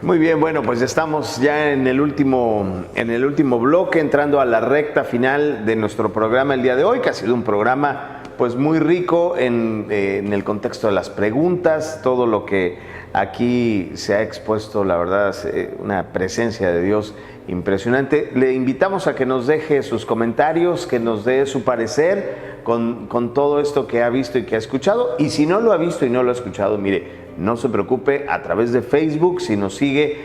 Muy bien, bueno, pues estamos ya en el último bloque, entrando a la recta final de nuestro programa el día de hoy, que ha sido un programa pues muy rico en el contexto de las preguntas, todo lo que aquí se ha expuesto, la verdad, es una presencia de Dios impresionante. Le invitamos a que nos deje sus comentarios, que nos dé su parecer con todo esto que ha visto y que ha escuchado. Y si no lo ha visto y no lo ha escuchado, mire, no se preocupe, a través de Facebook, si nos sigue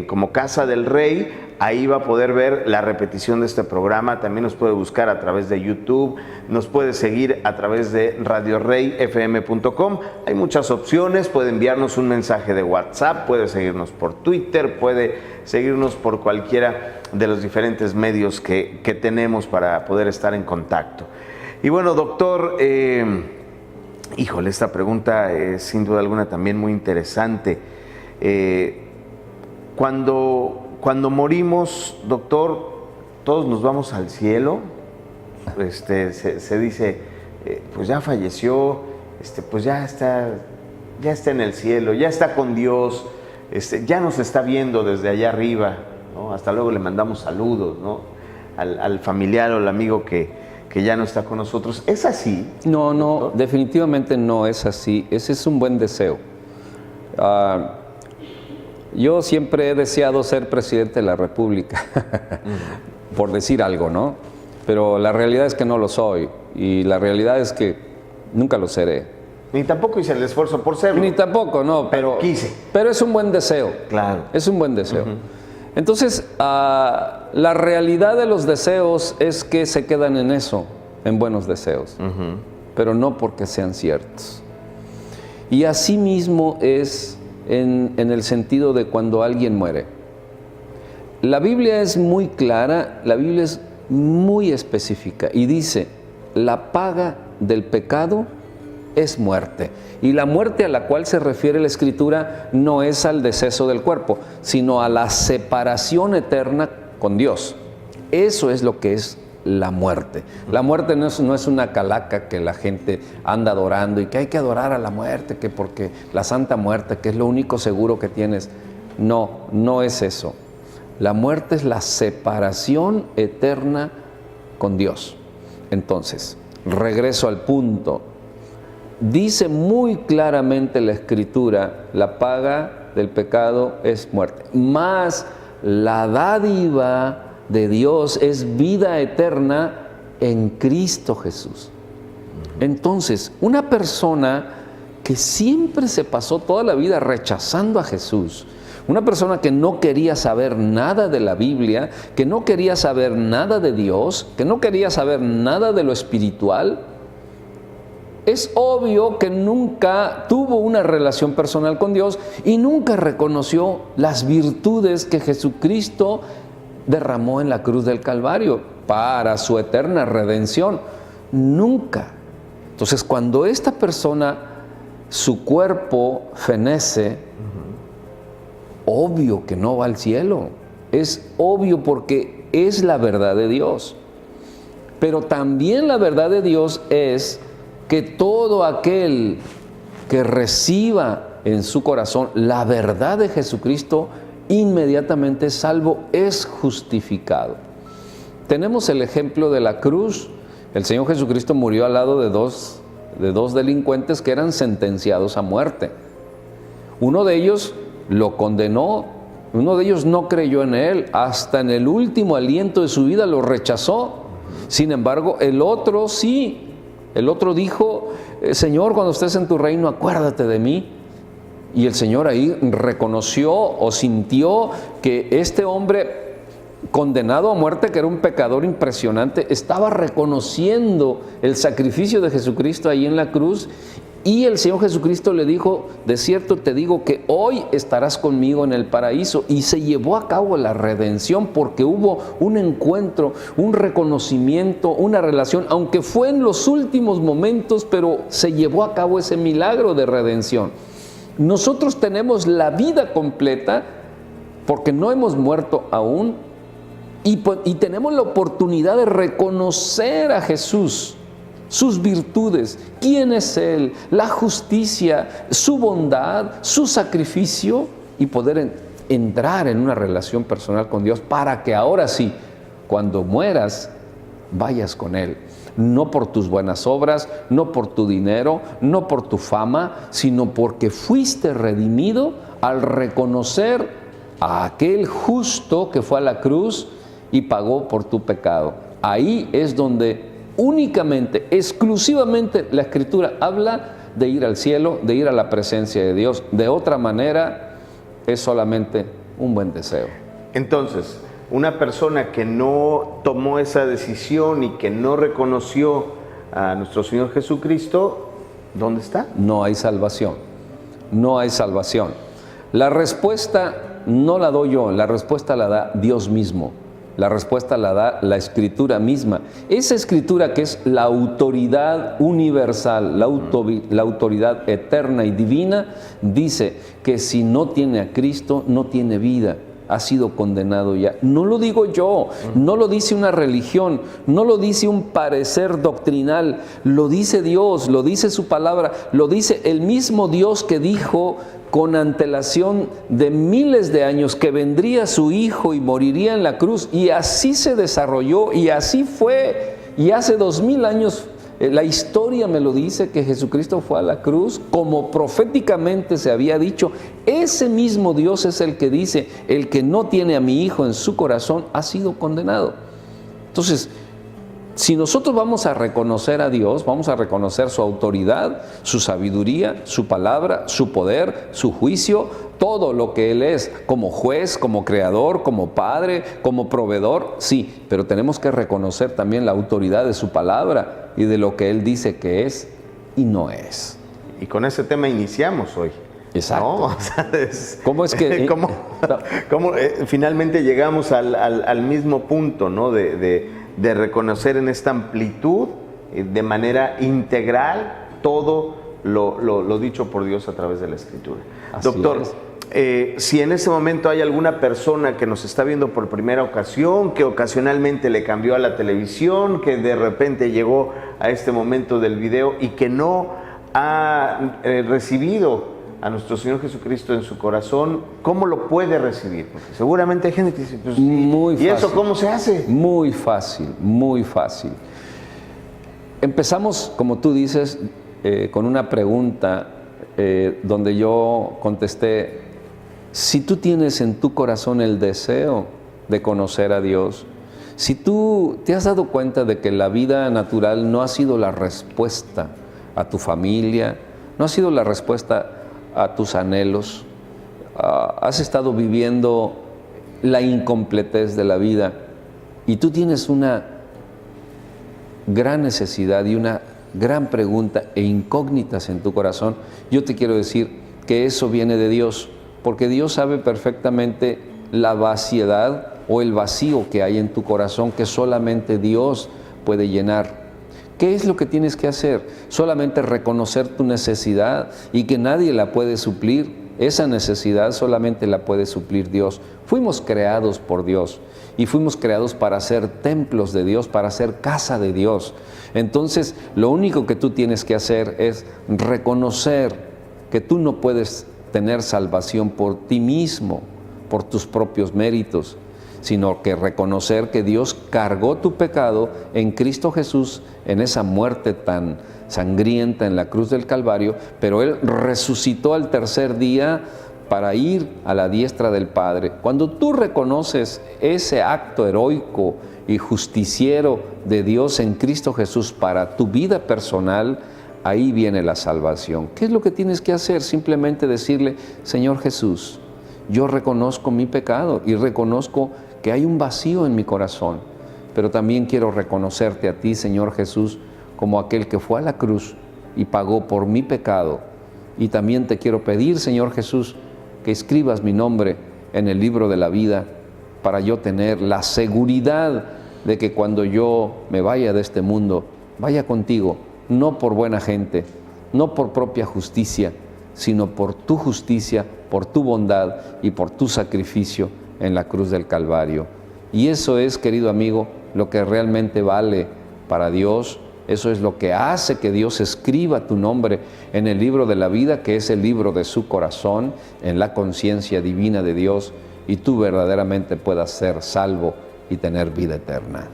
como Casa del Rey, ahí va a poder ver la repetición de este programa. También nos puede buscar a través de YouTube, nos puede seguir a través de radioreyfm.com. Hay muchas opciones, puede enviarnos un mensaje de WhatsApp, puede seguirnos por Twitter, puede seguirnos por cualquiera de los diferentes medios que tenemos para poder estar en contacto. Y bueno, doctor, híjole, esta pregunta es sin duda alguna también muy interesante. Cuando morimos, doctor, todos nos vamos al cielo. Se dice, pues ya falleció, pues ya está en el cielo, ya está con Dios, ya nos está viendo desde allá arriba, ¿no? Hasta luego le mandamos saludos, ¿no? al familiar o al amigo que ya no está con nosotros. ¿Es así? No, doctor? Definitivamente no es así. Ese es un buen deseo. Yo siempre he deseado ser presidente de la República, por decir algo, ¿no? Pero la realidad es que no lo soy, y la realidad es que nunca lo seré. Ni tampoco hice el esfuerzo por serlo. Ni tampoco, no, pero quise. Pero es un buen deseo. Claro. Es un buen deseo. Entonces, la realidad de los deseos es que se quedan en eso, en buenos deseos, pero no porque sean ciertos. Y así mismo es en el sentido de cuando alguien muere. La Biblia es muy clara, la Biblia es muy específica y dice, la paga del pecado es muerte. Y la muerte a la cual se refiere la Escritura no es al deceso del cuerpo, sino a la separación eterna con Dios. Eso es lo que es la muerte. La muerte no es una calaca que la gente anda adorando y que hay que adorar a la muerte, que porque la Santa Muerte, que es lo único seguro que tienes. No, no es eso. La muerte es la separación eterna con Dios. Entonces, regreso al punto. Dice muy claramente la Escritura, la paga del pecado es muerte. Mas la dádiva de Dios es vida eterna en Cristo Jesús. Entonces, una persona que siempre se pasó toda la vida rechazando a Jesús, una persona que no quería saber nada de la Biblia, que no quería saber nada de Dios, que no quería saber nada de lo espiritual, es obvio que nunca tuvo una relación personal con Dios y nunca reconoció las virtudes que Jesucristo derramó en la cruz del Calvario para su eterna redención. Nunca. Entonces, cuando esta persona, su cuerpo fenece, obvio que no va al cielo. Es obvio porque es la verdad de Dios. Pero también la verdad de Dios es que todo aquel que reciba en su corazón la verdad de Jesucristo, inmediatamente salvo, es justificado. Tenemos el ejemplo de la cruz. El Señor Jesucristo murió al lado de dos delincuentes que eran sentenciados a muerte. Uno de ellos lo condenó, uno de ellos no creyó en Él, hasta en el último aliento de su vida lo rechazó. Sin embargo, el otro sí. El otro dijo, Señor, cuando estés en tu reino, acuérdate de mí. Y el Señor ahí reconoció o sintió que este hombre condenado a muerte, que era un pecador impresionante, estaba reconociendo el sacrificio de Jesucristo ahí en la cruz. Y el Señor Jesucristo le dijo, de cierto te digo que hoy estarás conmigo en el paraíso. Y se llevó a cabo la redención porque hubo un encuentro, un reconocimiento, una relación, aunque fue en los últimos momentos, pero se llevó a cabo ese milagro de redención. Nosotros tenemos la vida completa porque no hemos muerto aún y tenemos la oportunidad de reconocer a Jesús, sus virtudes, quién es Él, la justicia, su bondad, su sacrificio, y poder entrar en una relación personal con Dios para que ahora sí, cuando mueras, vayas con Él. No por tus buenas obras, no por tu dinero, no por tu fama, sino porque fuiste redimido al reconocer a aquel justo que fue a la cruz y pagó por tu pecado. Ahí es donde únicamente, exclusivamente la Escritura habla de ir al cielo, de ir a la presencia de Dios. De otra manera, es solamente un buen deseo. Entonces, una persona que no tomó esa decisión y que no reconoció a nuestro Señor Jesucristo, ¿dónde está? No hay salvación. No hay salvación. La respuesta no la doy yo, la respuesta la da Dios mismo. La respuesta la da la Escritura misma. Esa Escritura que es la autoridad universal, la autoridad eterna y divina, dice que si no tiene a Cristo, no tiene vida. Ha sido condenado ya. No lo digo yo, no lo dice una religión, no lo dice un parecer doctrinal, lo dice Dios, lo dice su palabra, lo dice el mismo Dios que dijo con antelación de miles de años que vendría su Hijo y moriría en la cruz, y así se desarrolló y así fue, y hace 2000 años la historia me lo dice, que Jesucristo fue a la cruz como proféticamente se había dicho. Ese mismo Dios es el que dice: el que no tiene a mi Hijo en su corazón ha sido condenado. Entonces, si nosotros vamos a reconocer a Dios, vamos a reconocer su autoridad, su sabiduría, su palabra, su poder, su juicio, todo lo que Él es, como juez, como creador, como padre, como proveedor, sí, pero tenemos que reconocer también la autoridad de su palabra y de lo que Él dice que es y no es. Y con ese tema iniciamos hoy. Exacto. ¿No? O sea, ¿Cómo es que...? ¿Cómo finalmente llegamos al mismo punto, ¿no? De reconocer en esta amplitud, de manera integral, todo lo dicho por Dios a través de la Escritura. Así Doctor, es. Si en este momento hay alguna persona que nos está viendo por primera ocasión, que ocasionalmente le cambió a la televisión, que de repente llegó a este momento del video y que no ha recibido a nuestro Señor Jesucristo en su corazón, ¿cómo lo puede recibir? Porque seguramente hay gente que dice, pues, muy fácil. ¿Y eso cómo se hace? Muy fácil, muy fácil. Empezamos, como tú dices, con una pregunta donde yo contesté: si tú tienes en tu corazón el deseo de conocer a Dios, si tú te has dado cuenta de que la vida natural no ha sido la respuesta a tu familia, no ha sido la respuesta a tus anhelos, has estado viviendo la incompletez de la vida y tú tienes una gran necesidad y una gran pregunta e incógnitas en tu corazón, yo te quiero decir que eso viene de Dios, porque Dios sabe perfectamente la vaciedad o el vacío que hay en tu corazón que solamente Dios puede llenar. ¿Qué es lo que tienes que hacer? Solamente reconocer tu necesidad y que nadie la puede suplir. Esa necesidad solamente la puede suplir Dios. Fuimos creados por Dios y fuimos creados para ser templos de Dios, para ser casa de Dios. Entonces, lo único que tú tienes que hacer es reconocer que tú no puedes tener salvación por ti mismo, por tus propios méritos, sino que reconocer que Dios cargó tu pecado en Cristo Jesús, en esa muerte tan sangrienta en la cruz del Calvario, pero Él resucitó al tercer día para ir a la diestra del Padre. Cuando tú reconoces ese acto heroico y justiciero de Dios en Cristo Jesús para tu vida personal, ahí viene la salvación. ¿Qué es lo que tienes que hacer? Simplemente decirle: Señor Jesús, yo reconozco mi pecado y reconozco que hay un vacío en mi corazón, pero también quiero reconocerte a ti, Señor Jesús, como aquel que fue a la cruz y pagó por mi pecado. Y también te quiero pedir, Señor Jesús, que escribas mi nombre en el libro de la vida para yo tener la seguridad de que cuando yo me vaya de este mundo, vaya contigo, no por buena gente, no por propia justicia, sino por tu justicia, por tu bondad y por tu sacrificio en la cruz del Calvario. Y eso es, querido amigo, lo que realmente vale para Dios Eso es lo que hace que Dios escriba tu nombre en el libro de la vida, que es el libro de su corazón, en la conciencia divina de Dios, y tú verdaderamente puedas ser salvo y tener vida eterna.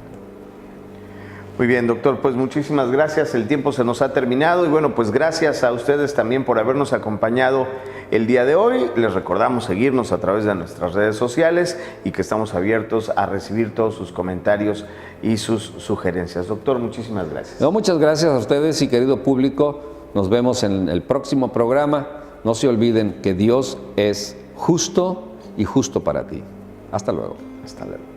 Muy bien, doctor, pues muchísimas gracias. El tiempo se nos ha terminado y bueno, pues gracias a ustedes también por habernos acompañado el día de hoy. Les recordamos seguirnos a través de nuestras redes sociales y que estamos abiertos a recibir todos sus comentarios y sus sugerencias. Doctor, muchísimas gracias. No, muchas gracias a ustedes y querido público. Nos vemos en el próximo programa. No se olviden que Dios es justo y justo para ti. Hasta luego. Hasta luego.